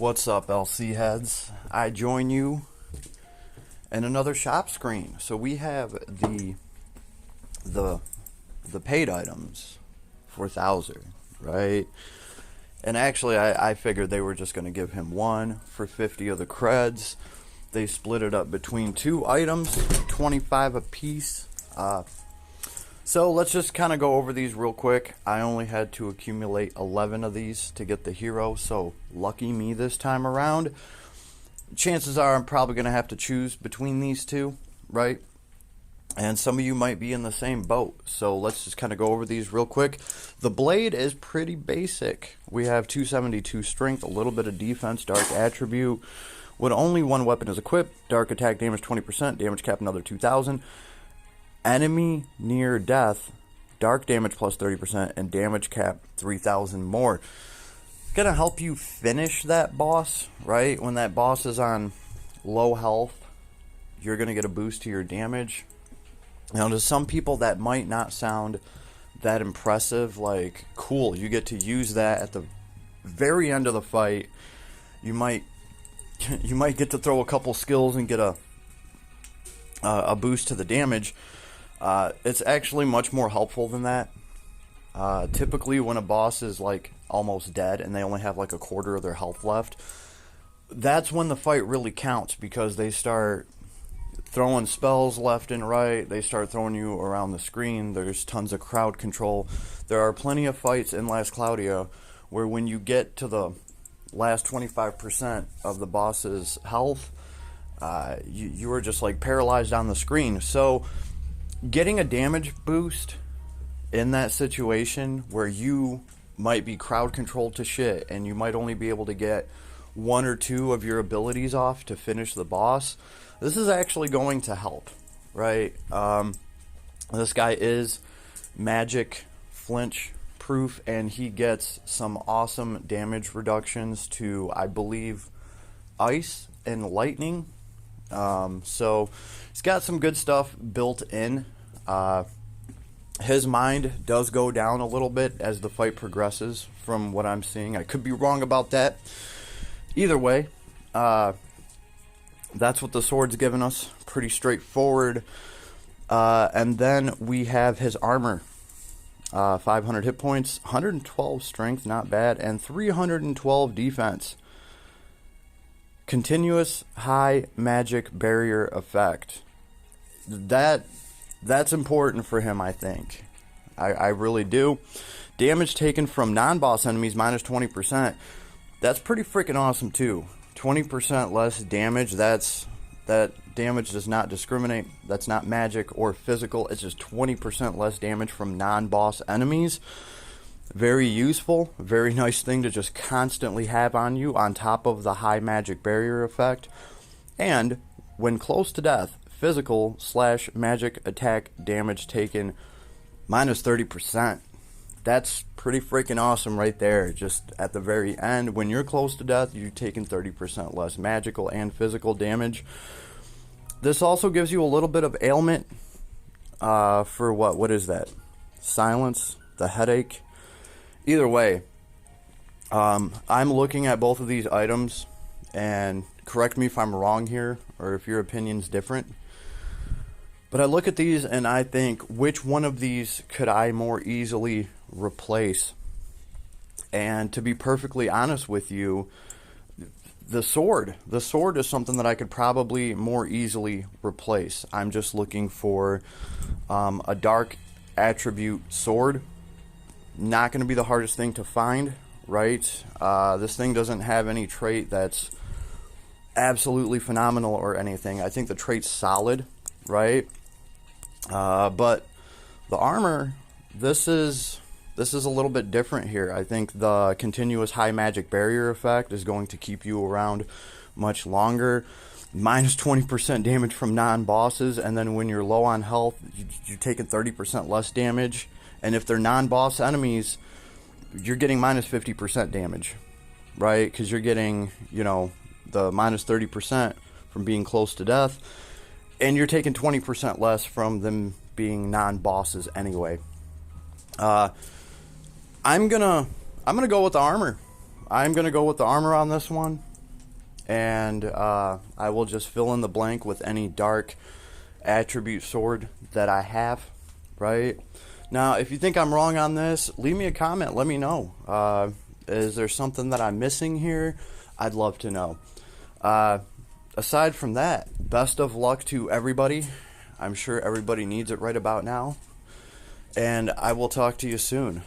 What's up, LC heads? I join you in another shop screen. So we have the paid items for Thouzer, right? And actually, I figured they were just going to give him one for 50 of the creds. They split it up between two items, 25 a piece. So let's just kind of go over these real quick. I only had to accumulate 11 of these to get the hero, so lucky me this time around. Chances are I'm probably going to have to choose between these two, right? And some of you might be in the same boat, so let's just kind of go over these real quick. The blade is pretty basic. We have 272 strength, a little bit of defense, dark attribute. When only one weapon is equipped, dark attack damage 20%, damage cap another 2,000. Enemy near death, dark damage plus 30%, and damage cap 3,000 more. Gonna help you finish that boss, right? When that boss is on low health, you're gonna get a boost to your damage. Now, to some people, that might not sound that impressive. Like, cool, you get to use that at the very end of the fight. You might get to throw a couple skills and get a boost to the damage. It's actually much more helpful than that. Typically, when a boss is like almost dead and they only have like a quarter of their health left, that's when the fight really counts, because they start throwing spells left and right. They start throwing you around the screen. There's tons of crowd control. There are plenty of fights in Last Claudia where when you get to the last 25% of the boss's health, you are just like paralyzed on the screen. So getting a damage boost in that situation where you might be crowd controlled to shit and you might only be able to get one or two of your abilities off to finish the boss, this is actually going to help, right? This guy is magic flinch proof, and he gets some awesome damage reductions to, I believe, ice and lightning. So he's got some good stuff built in. His mind does go down a little bit as the fight progresses, from what I'm seeing. I could be wrong about that. Either way, that's what the sword's given us. Pretty straightforward. And then we have his armor. 500 hit points, 112 strength, not bad, and 312 defense. Continuous high magic barrier effect. That's important for him, I think. I really do. Damage taken from non-boss enemies minus 20%. That's pretty freaking awesome too. 20% less damage. That damage does not discriminate. That's not magic or physical. It's just 20% less damage from non-boss enemies. Very useful. Very nice thing to just constantly have on you, on top of the high magic barrier effect. And when close to death, physical / magic attack damage taken minus 30%. That's pretty freaking awesome right there. Just at the very end, when you're close to death, you're taking 30% less magical and physical damage. This also gives you a little bit of ailment for what is that? Silence, the headache. Either way, I'm looking at both of these items, and correct me if I'm wrong here, or if your opinion's different. But I look at these and I think, which one of these could I more easily replace? And to be perfectly honest with you, the sword is something that I could probably more easily replace. I'm just looking for a dark attribute sword. Not going to be the hardest thing to find, right? This thing doesn't have any trait that's absolutely phenomenal or anything. I think the trait's solid, right? But the armor, this is a little bit different here. I think the continuous high magic barrier effect is going to keep you around much longer. Minus 20% damage from non-bosses, and then when you're low on health, you're taking 30% less damage. And if they're non-boss enemies, you're getting minus 50% damage, right? Because you're getting, the minus 30% from being close to death, and you're taking 20% less from them being non-bosses anyway. I'm gonna go with the armor. I'm gonna go with the armor on this one. and I will just fill in the blank with any dark attribute sword that I have, right? Now, if you think I'm wrong on this, leave me a comment. Let me know. Is there something that I'm missing here? I'd love to know. Aside from that, best of luck to everybody. I'm sure everybody needs it right about now. And I will talk to you soon.